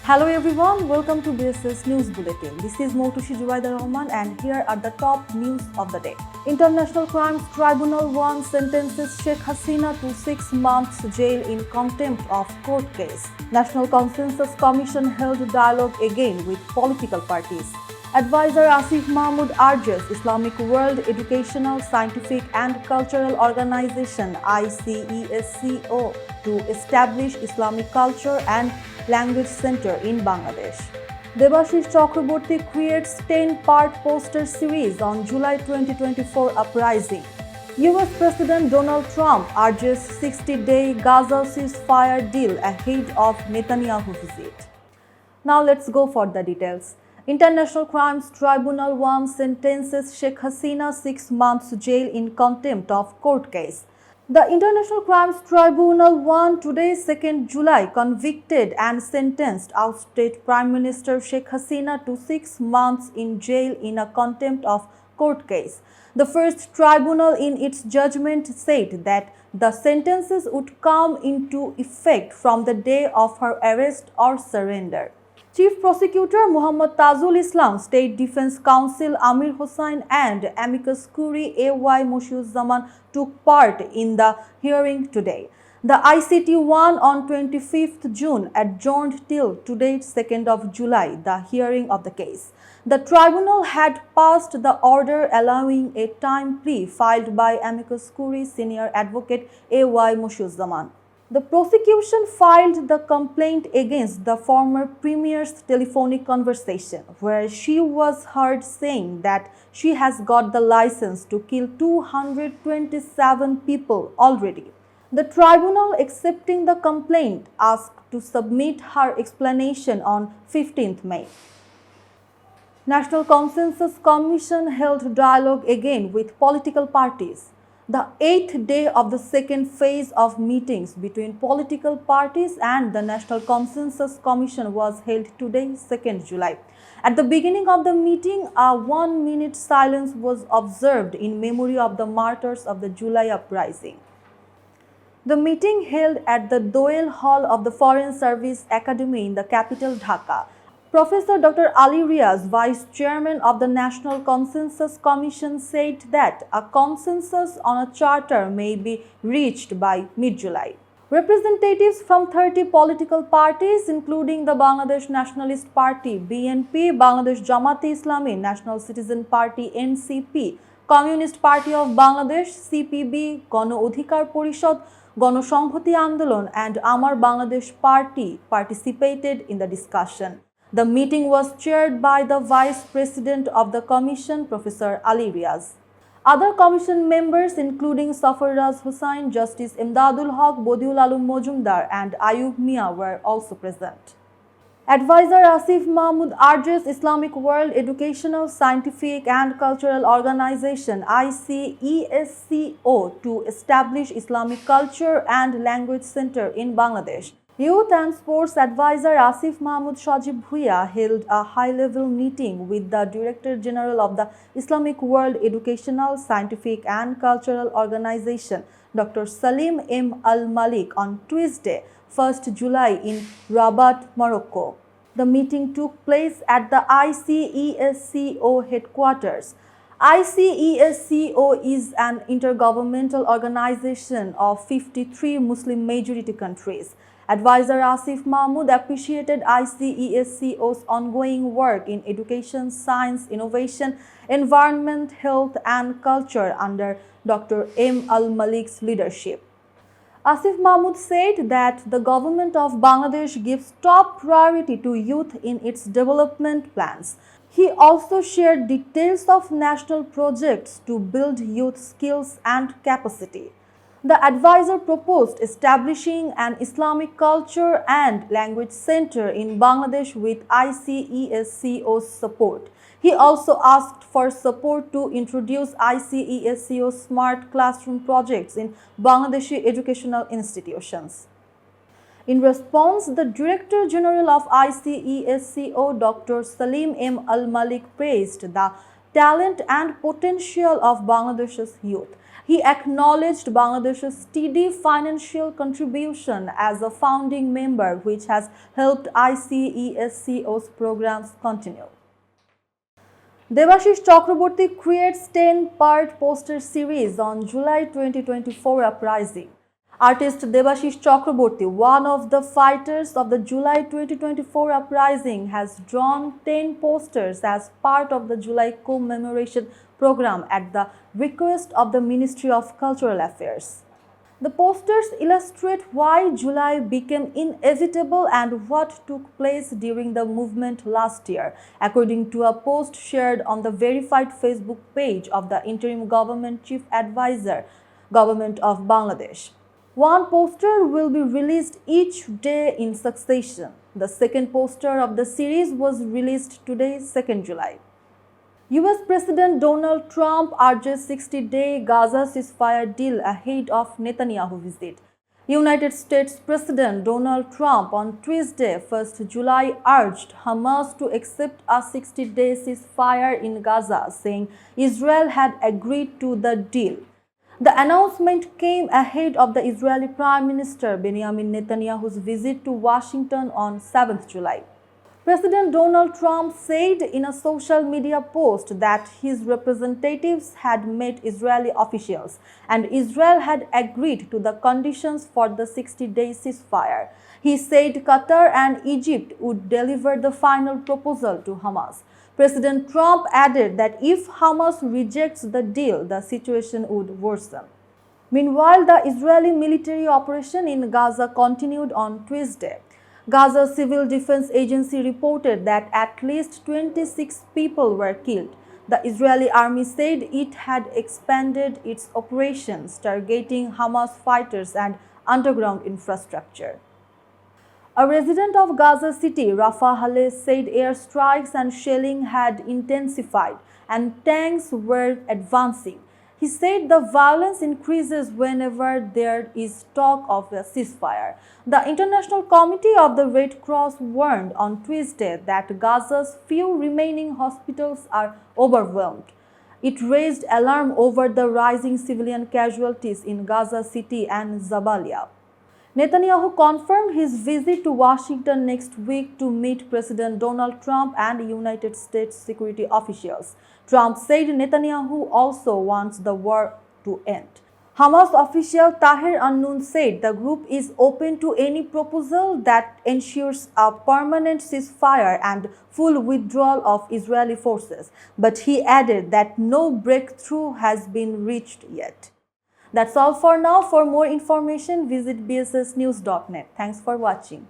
Hello everyone, welcome to BSS News Bulletin. This is Rahman and here are the top news of the day. International Crimes Tribunal 1 sentences Sheikh Hasina to 6 months jail in contempt of court case. National Consensus Commission held dialogue again with political parties. Advisor Asif Mahmud urges Islamic World Educational, Scientific and Cultural Organization ICT-1 to establish Islamic Culture and Language Center in Bangladesh. Debashish Chakrabarty creates 10-part poster series on July 2024 Uprising. US President Donald Trump urges 60-day Gaza ceasefire deal ahead of Netanyahu visit. Now let's go for the details. International Crimes Tribunal 1 sentences Sheikh Hasina 6 months jail in contempt of court case. The International Crimes Tribunal 1 today, 2nd July, convicted and sentenced ousted Prime Minister Sheikh Hasina to 6 months in jail in a contempt of court case. The first tribunal in its judgment said that the sentences would come into effect from the day of her arrest or surrender. Chief Prosecutor Muhammad Tajul Islam, State Defense Counsel Amir Hossain and amicus curiae A.Y. Moshiuzzaman took part in the hearing today. The ICT-1 on 25th June adjourned till today, 2nd of July, the hearing of the case. The tribunal had passed the order allowing a time plea filed by amicus curiae Senior Advocate A.Y. Moshiuzzaman. The prosecution filed the complaint against the former premier's telephonic conversation, where she was heard saying that she has got the license to kill 227 people already. The tribunal, accepting the complaint, asked to submit her explanation on 15th May. National Consensus Commission held dialogue again with political parties. The 8th day of the second phase of meetings between political parties and the National Consensus Commission was held today, 2nd July. At the beginning of the meeting, a 1-minute silence was observed in memory of the martyrs of the July Uprising. The meeting held at the Doyle Hall of the Foreign Service Academy in the capital Dhaka. Professor Dr. Ali Riaz, Vice Chairman of the National Consensus Commission, said that a consensus on a charter may be reached by mid-July. Representatives from 30 political parties, including the Bangladesh Nationalist Party (BNP), Bangladesh Jamaat-e-Islami, National Citizen Party (NCP), Communist Party of Bangladesh (CPB), Gano Adhikar Porishod, Gano Sanghati Andolon, and Amar Bangladesh Party participated in the discussion. The meeting was chaired by the Vice President of the Commission, Professor Ali Riaz. Other Commission members, including Safarraz Hussain, Justice Imdadul Haq, Bodiul Alum Mojumdar, and Ayub Mia, were also present. Advisor Asif Mahmud urges Islamic World Educational, Scientific and Cultural Organization ICT-1 to establish Islamic Culture and Language Center in Bangladesh. Youth and Sports Advisor Asif Mahmud Shojib held a high-level meeting with the Director General of the Islamic World Educational, Scientific and Cultural Organization, Dr. Salim M. AlMalik, on Tuesday, 1st July in Rabat, Morocco. The meeting took place at the ICT-1 headquarters. ICT-1 is an intergovernmental organization of 53 Muslim-majority countries. Advisor Asif Mahmud appreciated ICT-1's ongoing work in education, science, innovation, environment, health and culture under Dr. M. AlMalik's leadership. Asif Mahmud said that the government of Bangladesh gives top priority to youth in its development plans. He also shared details of national projects to build youth skills and capacity. The advisor proposed establishing an Islamic Culture and Language Center in Bangladesh with ICT-1's support. He also asked for support to introduce ICT-1 smart classroom projects in Bangladeshi educational institutions. In response, the Director General of ICT-1, Dr. Salim M. AlMalik, praised the talent and potential of Bangladesh's youth. He acknowledged Bangladesh's steady financial contribution as a founding member, which has helped ICESCO's programs continue. Debashish Chakrabarty creates 10-part poster series on July 2024 Uprising. Artist Debashish Chakrabarty, one of the fighters of the July 2024 Uprising, has drawn 10 posters as part of the July Commemoration Programme at the request of the Ministry of Cultural Affairs. The posters illustrate why July became inevitable and what took place during the movement last year, according to a post shared on the verified Facebook page of the Interim Government Chief Advisor, Government of Bangladesh. One poster will be released each day in succession. The second poster of the series was released today, 2nd July. US President Donald Trump urges 60-day Gaza ceasefire deal ahead of Netanyahu visit. United States President Donald Trump on Tuesday, 1st July, urged Hamas to accept a 60-day ceasefire in Gaza, saying Israel had agreed to the deal. The announcement came ahead of the Israeli Prime Minister Benjamin Netanyahu's visit to Washington on 7th July. President Donald Trump said in a social media post that his representatives had met Israeli officials and Israel had agreed to the conditions for the 60-day ceasefire. He said Qatar and Egypt would deliver the final proposal to Hamas. President Trump added that if Hamas rejects the deal, the situation would worsen. Meanwhile, the Israeli military operation in Gaza continued on Tuesday. Gaza Civil Defense Agency reported that at least 26 people were killed. The Israeli army said it had expanded its operations, targeting Hamas fighters and underground infrastructure. A resident of Gaza City, Rafah Haleh, said airstrikes and shelling had intensified and tanks were advancing. He said the violence increases whenever there is talk of a ceasefire. The International Committee of the Red Cross warned on Tuesday that Gaza's few remaining hospitals are overwhelmed. It raised alarm over the rising civilian casualties in Gaza City and Jabalia. Netanyahu confirmed his visit to Washington next week to meet President Donald Trump and United States security officials. Trump said Netanyahu also wants the war to end. Hamas official Tahir Annun said the group is open to any proposal that ensures a permanent ceasefire and full withdrawal of Israeli forces, but he added that no breakthrough has been reached yet. That's all for now. For more information, visit bssnews.net. Thanks for watching.